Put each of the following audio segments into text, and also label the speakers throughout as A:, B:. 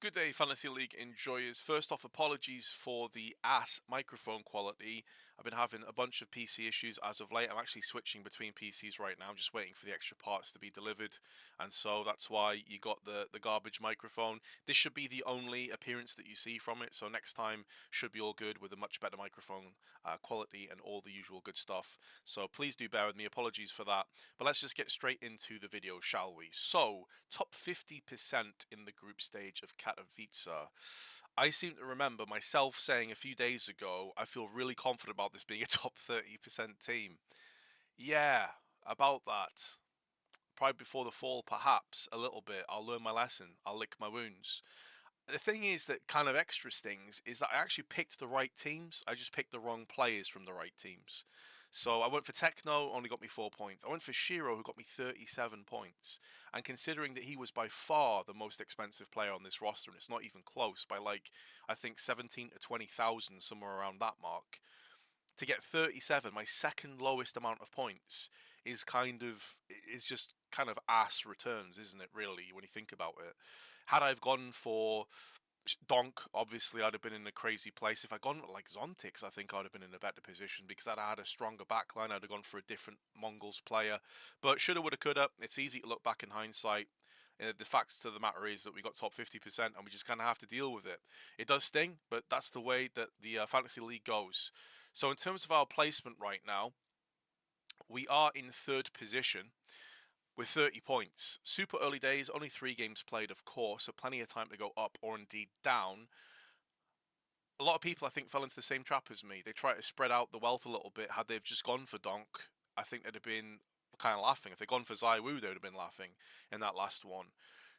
A: Good day, Fantasy League enjoyers. First off, apologies for the ass microphone quality. I've been having a bunch of PC issues as of late. I'm actually switching between PCs right now. I'm just waiting for the extra parts to be delivered. And so that's why you got the garbage microphone. This should be the only appearance that you see from it. So next time should be all good with a much better microphone quality and all the usual good stuff. So please do bear with me. Apologies for that. But let's just get straight into the video, shall we? So, top 50% in the group stage of Katowice. I seem to remember myself saying a few days ago, I feel really confident about this being a top 30% team. Yeah, about that. Probably before the fall, perhaps, a little bit. I'll learn my lesson. I'll lick my wounds. The thing is that kind of extra stings is that I actually picked the right teams. I just picked the wrong players from the right teams. So I went for Techno, only got me 4 points. I went for Shiro, who got me 37 points. And considering that he was by far the most expensive player on this roster, and it's not even close, by like, I think 17 to 20,000, somewhere around that mark, to get 37, my second lowest amount of points, is just kind of ass returns, isn't it, really, when you think about it? Had I gone for Donk, obviously I'd have been in a crazy place. If I'd gone like Zontix, I think I'd have been in a better position because I'd had a stronger backline. I'd have gone for a different Mongols player. But shoulda, woulda, coulda. It's easy to look back in hindsight. The fact of the matter is that we got top 50% and we just kind of have to deal with it. It does sting, but that's the way that the Fantasy League goes. So in terms of our placement right now, we are in third position with 30 points. Super early days, only 3 games played, of course, so plenty of time to go up or indeed down. A lot of people, I think, fell into the same trap as me. They tried to spread out the wealth a little bit. Had they've just gone for Donk, I think they'd have been kind of laughing. If they'd gone for Zaiwu, they would have been laughing in that last one.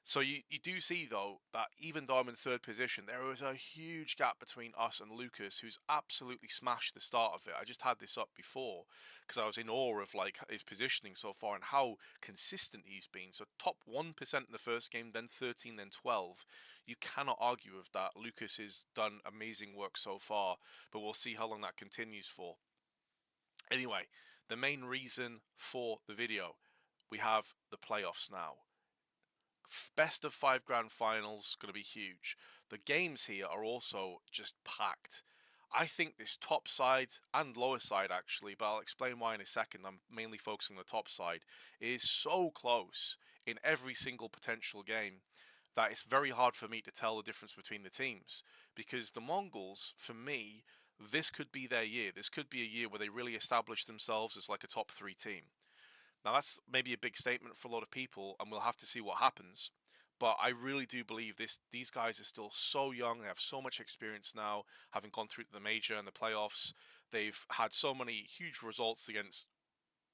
A: So you do see, though, that even though I'm in third position, there was a huge gap between us and Lucas, who's absolutely smashed the start of it. I just had this up before because I was in awe of like his positioning so far and how consistent he's been. So top 1% in the first game, then 13, then 12. You cannot argue with that. Lucas has done amazing work so far, but we'll see how long that continues for. Anyway, the main reason for the video, we have the playoffs now. Best of 5 grand finals, going to be huge. The games here are also just packed. I think this top side and lower side actually, but I'll explain why in a second. I'm mainly focusing on the top side, is so close in every single potential game that it's very hard for me to tell the difference between the teams. Because the Mongols, for me, this could be their year. This could be a year where they really establish themselves as like a top 3 team. Now that's maybe a big statement for a lot of people, and we'll have to see what happens. But I really do believe these guys are still so young. They have so much experience now, having gone through the major and the playoffs. They've had so many huge results against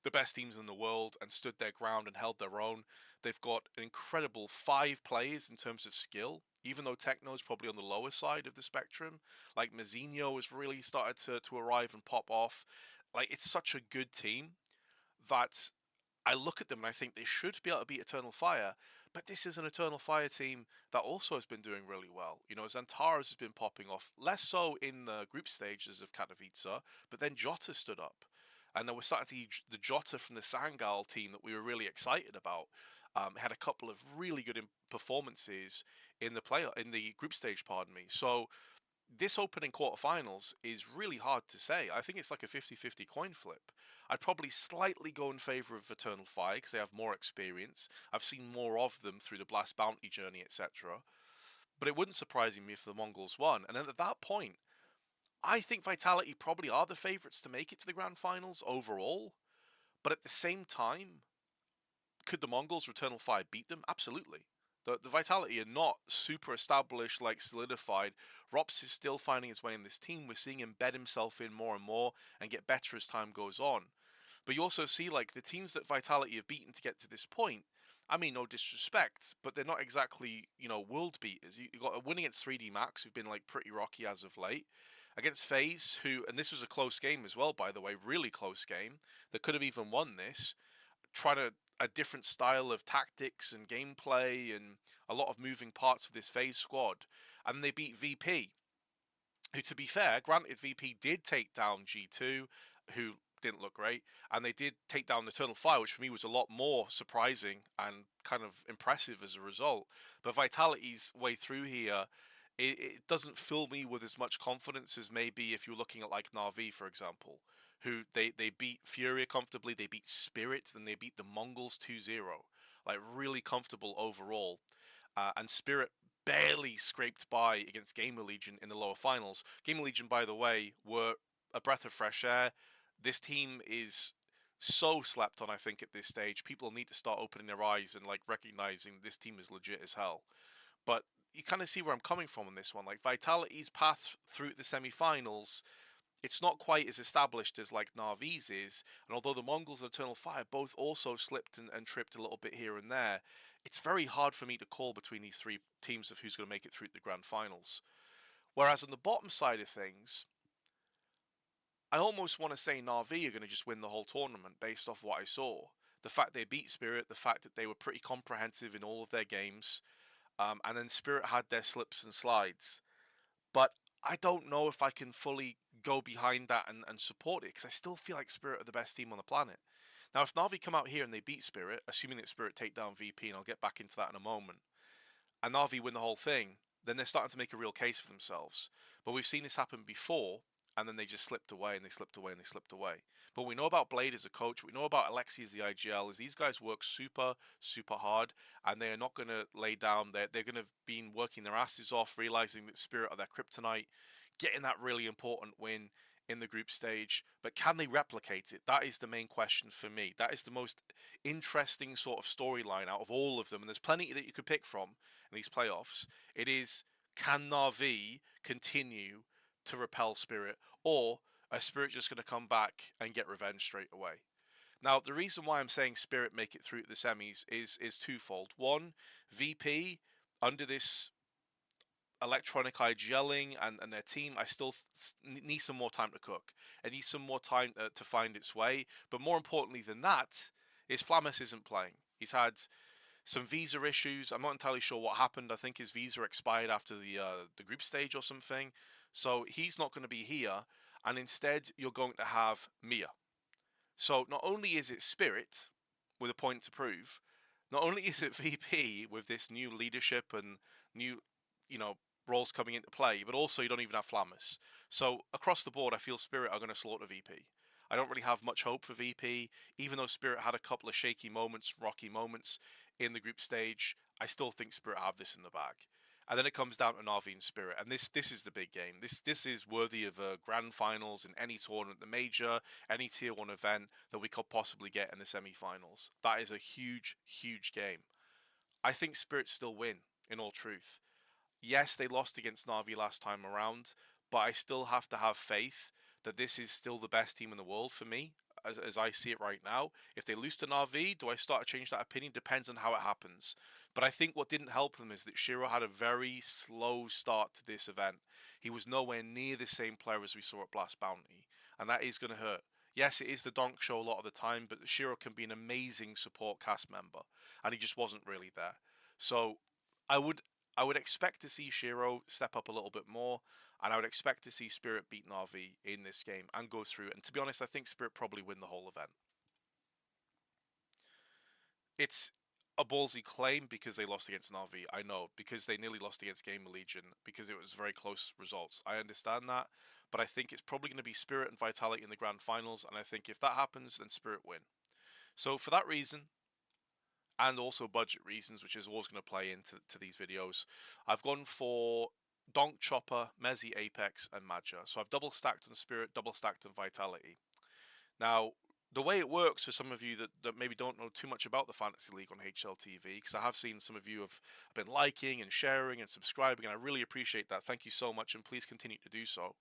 A: the best teams in the world and stood their ground and held their own. They've got an incredible 5 players in terms of skill, even though Techno is probably on the lower side of the spectrum. Like Mazinho has really started to arrive and pop off. Like, it's such a good team that I look at them and I think they should be able to beat Eternal Fire, but this is an Eternal Fire team that also has been doing really well. You know, Xantares has been popping off, less so in the group stages of Katowice, but then Jota stood up. And then we're starting to see the Jota from the Sangal team that we were really excited about. Had a couple of really good performances in the group stage, pardon me. So this opening quarterfinals is really hard to say. I think it's like a 50-50 coin flip. I'd probably slightly go in favour of Eternal Fire because they have more experience. I've seen more of them through the Blast Bounty journey, etc. But it wouldn't surprise me if the Mongols won. And then at that point, I think Vitality probably are the favourites to make it to the Grand Finals overall. But at the same time, could the Mongols or Eternal Fire beat them? Absolutely. The Vitality are not super established, like solidified. Rops is still finding his way in this team. We're seeing him bed himself in more and more and get better as time goes on. But you also see like the teams that Vitality have beaten to get to this point. I mean, no disrespect, but they're not exactly, world beaters. You got a win against 3D Max, who've been like pretty rocky as of late. Against FaZe, who, and this was a close game as well, by the way, really close game. They could have even won this. A different style of tactics and gameplay and a lot of moving parts of this FaZe squad. And they beat VP, who, to be fair, granted VP did take down G2, who didn't look great, and they did take down the Eternal Fire, which for me was a lot more surprising and kind of impressive as a result. But Vitality's way through here, it doesn't fill me with as much confidence as maybe if you're looking at like Navi, for example, who they beat Furia comfortably, they beat Spirit, then they beat the Mongols 2-0. Like, really comfortable overall. And Spirit barely scraped by against Gamer Legion in the lower finals. Gamer Legion, by the way, were a breath of fresh air. This team is so slept on, I think, at this stage. People need to start opening their eyes and like recognizing this team is legit as hell. But you kind of see where I'm coming from on this one. Like, Vitality's path through the semi-finals, it's not quite as established as like Navi's is, and although the Mongols and Eternal Fire both also slipped and tripped a little bit here and there, it's very hard for me to call between these three teams of who's going to make it through the grand finals. Whereas on the bottom side of things, I almost want to say Navi are going to just win the whole tournament based off what I saw. The fact they beat Spirit, the fact that they were pretty comprehensive in all of their games, and then Spirit had their slips and slides. But I don't know if I can fully go behind that and support it, because I still feel like Spirit are the best team on the planet. Now, if Navi come out here and they beat Spirit, assuming that Spirit take down VP, and I'll get back into that in a moment, and Navi win the whole thing, then they're starting to make a real case for themselves. But we've seen this happen before, and then they just slipped away, and they slipped away, and they slipped away. But we know about Blade as a coach, we know about Alexi as the IGL, is these guys work super, super hard, and they are not going to lay down. They're going to be working their asses off, realizing that Spirit are their kryptonite, getting that really important win in the group stage. But can they replicate it? That is the main question for me. That is the most interesting sort of storyline out of all of them, and there's plenty that you could pick from in these playoffs. It is, can Navi continue to repel Spirit, or are Spirit just going to come back and get revenge straight away? Now, the reason why I'm saying Spirit make it through to the semis is twofold. One, VP, under this electronic IGLing and their team, I still need some more time to cook. It needs some more time to find its way. But more importantly than that, is Flamus isn't playing. He's had some visa issues. I'm not entirely sure what happened. I think his visa expired after the group stage or something. So he's not going to be here. And instead, you're going to have Mia. So not only is it Spirit with a point to prove, not only is it VP with this new leadership and new, roles coming into play, but also you don't even have Flamus. So across the board, I feel Spirit are going to slaughter VP. I don't really have much hope for VP, even though Spirit had a couple of shaky moments, rocky moments in the group stage. I still think Spirit have this in the bag. And then it comes down to Navi and Spirit, and this is the big game. This is worthy of grand finals in any tournament, the major, any tier 1 event that we could possibly get in the semi-finals. That is a huge, huge game. I think Spirit still win, in all truth. Yes, they lost against Navi last time around, but I still have to have faith that this is still the best team in the world for me, as I see it right now. If they lose to Navi, do I start to change that opinion? Depends on how it happens. But I think what didn't help them is that Shiro had a very slow start to this event. He was nowhere near the same player as we saw at Blast Bounty, and that is going to hurt. Yes, it is the Donk show a lot of the time, but Shiro can be an amazing support cast member, and he just wasn't really there. So I would expect to see Shiro step up a little bit more, and I would expect to see Spirit beat Navi in this game and go through. And to be honest, I think Spirit probably win the whole event. It's a ballsy claim because they lost against Navi, I know, because they nearly lost against Gamer Legion, because it was very close results. I understand that, but I think it's probably going to be Spirit and Vitality in the grand finals, and I think if that happens, then Spirit win. So for that reason, and also budget reasons, which is always going to play into these videos, I've gone for Donk, Chopper, Mezzi, Apex, and Madja. So I've double stacked on Spirit, double stacked on Vitality. Now, the way it works for some of you that maybe don't know too much about the Fantasy League on HLTV, because I have seen some of you have been liking and sharing and subscribing, and I really appreciate that. Thank you so much, and please continue to do so,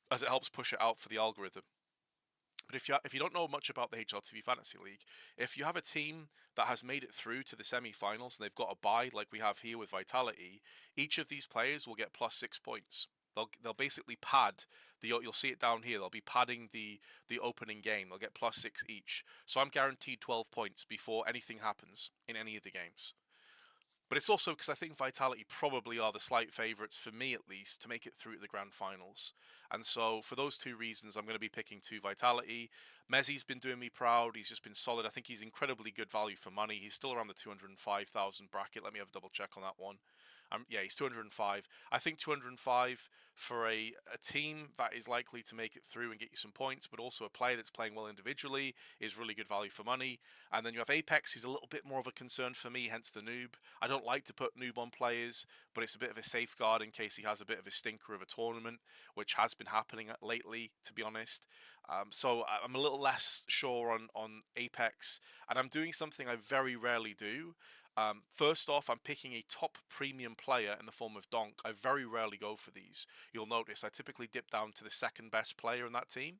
A: as it helps push it out for the algorithm. But if you don't know much about the HLTV Fantasy League, if you have a team that has made it through to the semi-finals and they've got a bye like we have here with Vitality, each of these players will get plus 6 points. They'll basically pad you'll see it down here. They'll be padding the opening game. They'll get plus 6 each. So I'm guaranteed 12 points before anything happens in any of the games. But it's also because I think Vitality probably are the slight favourites, for me at least, to make it through to the grand finals. And so for those two reasons, I'm going to be picking 2 Vitality. Mezzi's been doing me proud. He's just been solid. I think he's incredibly good value for money. He's still around the 205,000 bracket. Let me have a double check on that one. Yeah, he's 205. I think 205 for a team that is likely to make it through and get you some points, but also a player that's playing well individually is really good value for money. And then you have Apex, who's a little bit more of a concern for me, hence the noob. I don't like to put noob on players, but it's a bit of a safeguard in case he has a bit of a stinker of a tournament, which has been happening lately, to be honest. So I'm a little less sure on Apex, and I'm doing something I very rarely do. First off, I'm picking a top premium player in the form of Donk. I very rarely go for these. You'll notice I typically dip down to the second best player in that team,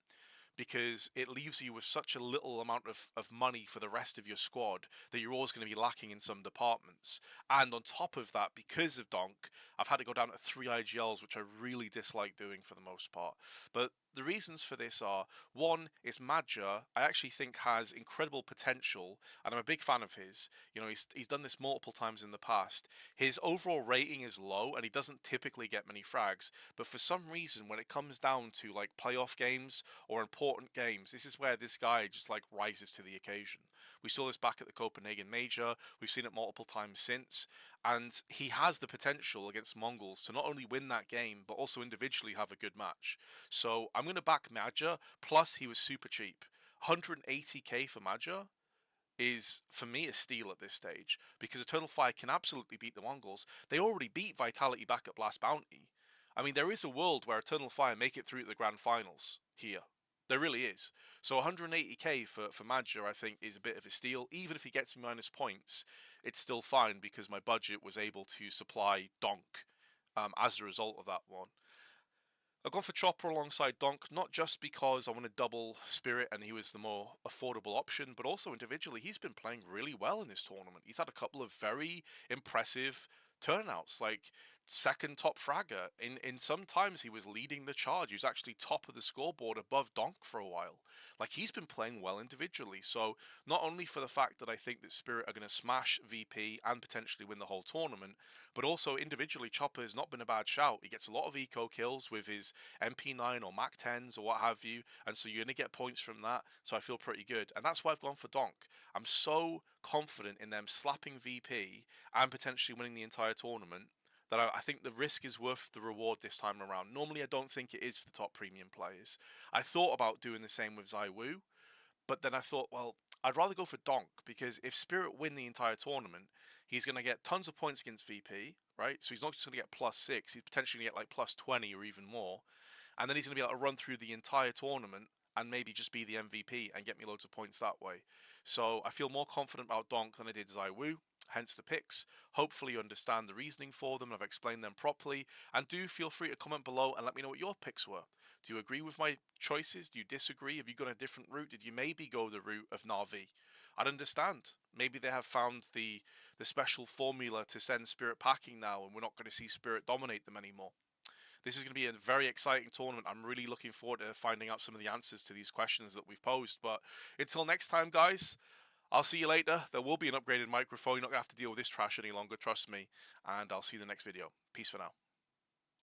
A: because it leaves you with such a little amount of money for the rest of your squad that you're always going to be lacking in some departments. And on top of that, because of Donk, I've had to go down to 3 IGLs, which I really dislike doing for the most part. But the reasons for this are, one is Madja, I actually think has incredible potential, and I'm a big fan of his. You know, he's done this multiple times in the past. His overall rating is low, and he doesn't typically get many frags, but for some reason, when it comes down to like playoff games or important games, this is where this guy just like rises to the occasion. We saw this back at the Copenhagen Major, we've seen it multiple times since, and he has the potential against Mongols to not only win that game, but also individually have a good match. So I'm going to back Madja, plus he was super cheap. 180k for Madja is, for me, a steal at this stage, because Eternal Fire can absolutely beat the Mongols. They already beat Vitality back at Blast Bounty. I mean, there is a world where Eternal Fire make it through to the grand finals here. There really is. So 180k for Madja, I think, is a bit of a steal. Even if he gets me minus points, it's still fine because my budget was able to supply Donk as a result of that one. I've gone for Chopper alongside Donk, not just because I want to double Spirit and he was the more affordable option, but also individually, he's been playing really well in this tournament. He's had a couple of very impressive turnouts, like second top fragger. In some times he was leading the charge. He was actually top of the scoreboard above Donk for a while. Like, he's been playing well individually. So not only for the fact that I think that Spirit are going to smash VP and potentially win the whole tournament, but also individually Chopper has not been a bad shout. He gets a lot of eco kills with his MP9 or Mac 10s or what have you, and so you're going to get points from that. So I feel pretty good, and that's why I've gone for Donk. I'm so confident in them slapping VP and potentially winning the entire tournament that I think the risk is worth the reward this time around. Normally I don't think it is for the top premium players. I thought about doing the same with ZywOo, but then I thought, well, I'd rather go for Donk, because if Spirit win the entire tournament, he's going to get tons of points against VP, right? So he's not just going to get +6, he's potentially going to get like +20 or even more. And then he's going to be able to run through the entire tournament and maybe just be the MVP and get me loads of points that way. So I feel more confident about Donk than I did ZywOo, hence the picks. Hopefully you understand the reasoning for them, I've explained them properly, and do feel free to comment below and let me know what your picks were. Do you agree with my choices? Do you disagree? Have you gone a different route? Did you maybe go the route of Navi? I'd understand. Maybe they have found the special formula to send Spirit packing now, and we're not going to see Spirit dominate them anymore. This is going to be a very exciting tournament. I'm really looking forward to finding out some of the answers to these questions that we've posed. But until next time, guys, I'll see you later. There will be an upgraded microphone. You're not going to have to deal with this trash any longer, trust me. And I'll see you in the next video. Peace for now.